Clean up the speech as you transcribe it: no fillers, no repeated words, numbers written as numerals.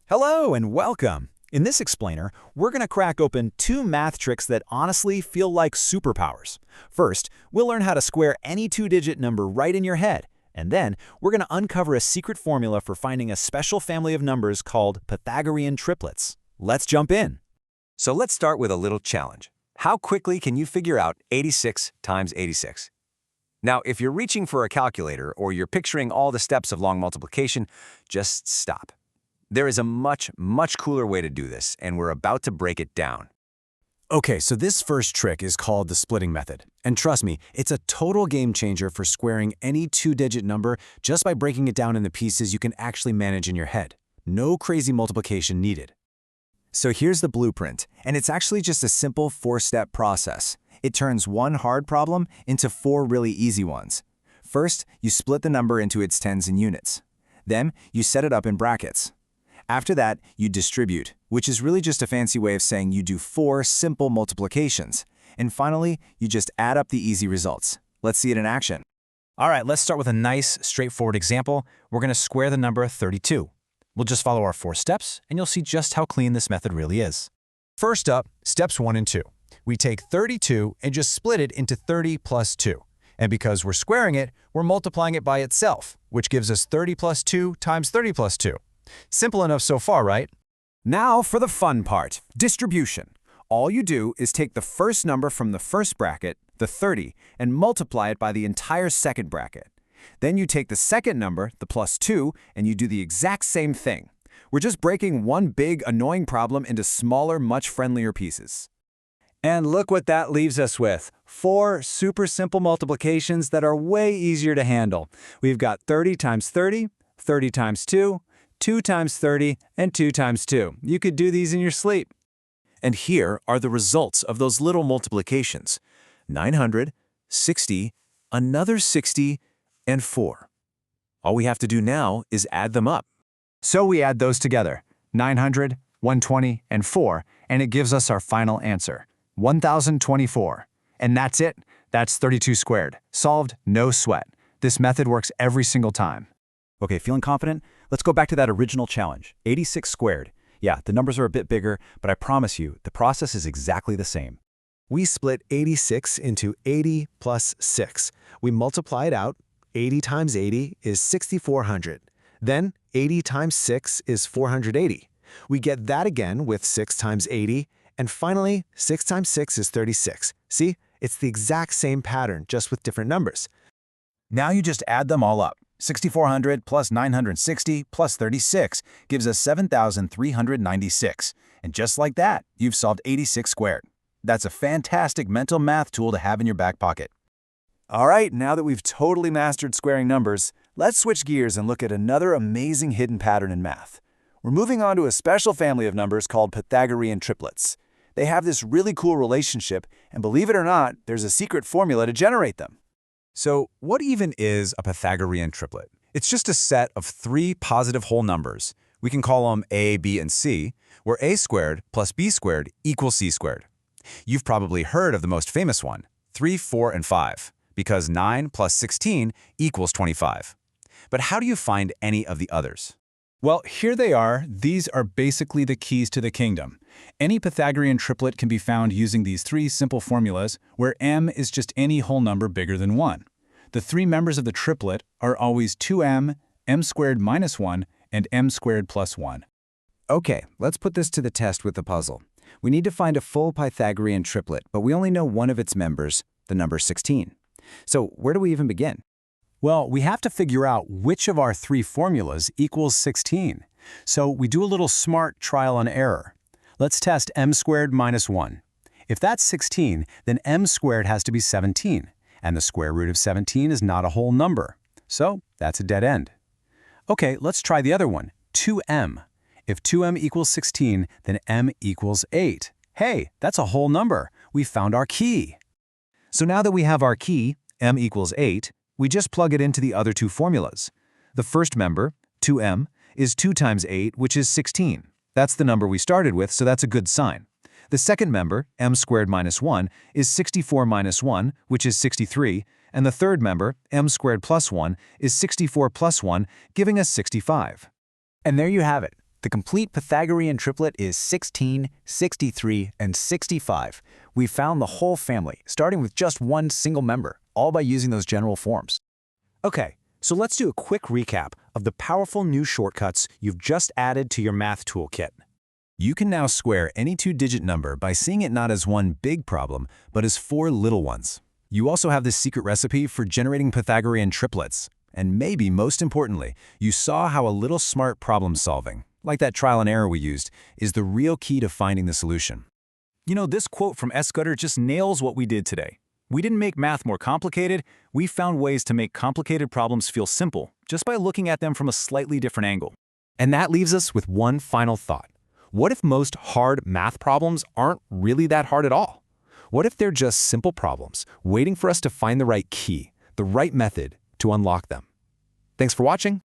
Hello and welcome! In this explainer, we're going to crack open two math tricks that honestly feel like superpowers. First, we'll learn how to square any two-digit number right in your head, and then we're going to uncover a secret formula for finding a special family of numbers called Pythagorean triplets. Let's jump in! So let's start with a little challenge. How quickly can you figure out 86 times 86? Now, if you're reaching for a calculator or you're picturing all the steps of long multiplication, just stop. There is a much cooler way to do this, and we're about to break it down. Okay, so this first trick is called the splitting method. And trust me, it's a total game changer for squaring any two-digit number just by breaking it down into pieces you can actually manage in your head. No crazy multiplication needed. So here's the blueprint, and it's actually just a simple four-step process. It turns one hard problem into four really easy ones. First, you split the number into its tens and units. Then, you set it up in brackets. After that, you distribute, which is really just a fancy way of saying you do four simple multiplications. And finally, you just add up the easy results. Let's see it in action. All right, let's start with a nice, straightforward example. We're going to square the number 32. We'll just follow our four steps, and you'll see just how clean this method really is. First up, steps 1 and 2. We take 32 and just split it into 30 plus 2. And because we're squaring it, we're multiplying it by itself, which gives us 30 plus 2 times 30 plus 2. Simple enough so far, right? Now for the fun part, distribution. All you do is take the first number from the first bracket, the 30, and multiply it by the entire second bracket. Then you take the second number, the plus 2, and you do the exact same thing. We're just breaking one big, annoying problem into smaller, much friendlier pieces. And look what that leaves us with. Four super simple multiplications that are way easier to handle. We've got 30 times 30, 30 times 2, 2 times 30, and 2 times 2. You could do these in your sleep. And here are the results of those little multiplications. 900, 60, another 60, and 4. All we have to do now is add them up. So we add those together, 900, 120, and 4, and it gives us our final answer, 1024. And that's it. That's 32 squared. Solved, no sweat. This method works every single time. Okay, feeling confident? Let's go back to that original challenge, 86 squared. Yeah, the numbers are a bit bigger, but I promise you, the process is exactly the same. We split 86 into 80 plus 6. We multiply it out. 80 times 80 is 6,400. Then 80 times 6 is 480. We get that again with 6 times 80. And finally, 6 times 6 is 36. See, it's the exact same pattern, just with different numbers. Now you just add them all up. 6,400 plus 960 plus 36 gives us 7,396. And just like that, you've solved 86 squared. That's a fantastic mental math tool to have in your back pocket. All right, now that we've totally mastered squaring numbers, let's switch gears and look at another amazing hidden pattern in math. We're moving on to a special family of numbers called Pythagorean triplets. They have this really cool relationship, and believe it or not, there's a secret formula to generate them. So what even is a Pythagorean triplet? It's just a set of three positive whole numbers. We can call them a, b, and c, where a squared plus b squared equals c squared. You've probably heard of the most famous one, 3, 4, and 5, because 9 plus 16 equals 25. But how do you find any of the others? Well, here they are. These are basically the keys to the kingdom. Any Pythagorean triplet can be found using these three simple formulas, where m is just any whole number bigger than 1. The three members of the triplet are always 2m, m squared minus 1, and m squared plus 1. Okay, let's put this to the test with the puzzle. We need to find a full Pythagorean triplet, but we only know one of its members, the number 16. So where do we even begin? Well, we have to figure out which of our three formulas equals 16. So we do a little smart trial and error. Let's test m squared minus 1. If that's 16, then m squared has to be 17, and the square root of 17 is not a whole number. So that's a dead end. Okay, let's try the other one, 2m. If 2m equals 16, then m equals 8. Hey, that's a whole number. We found our key. So now that we have our key, m equals 8, we just plug it into the other two formulas. The first member, 2m, is 2 times 8, which is 16. That's the number we started with, so that's a good sign. The second member, m squared minus 1, is 64 minus 1, which is 63, and the third member, m squared plus 1, is 64 plus 1, giving us 65. And there you have it. The complete Pythagorean triplet is 16, 63, and 65. We found the whole family, starting with just one single member, all by using those general forms. Okay, so let's do a quick recap of the powerful new shortcuts you've just added to your math toolkit. You can now square any two-digit number by seeing it not as one big problem, but as four little ones. You also have this secret recipe for generating Pythagorean triplets. And maybe most importantly, you saw how a little smart problem solving, like that trial and error we used, is the real key to finding the solution. You know, this quote from Scudder just nails what we did today. We didn't make math more complicated, we found ways to make complicated problems feel simple, just by looking at them from a slightly different angle. And that leaves us with one final thought. What if most hard math problems aren't really that hard at all? What if they're just simple problems, waiting for us to find the right key, the right method to unlock them? Thanks for watching.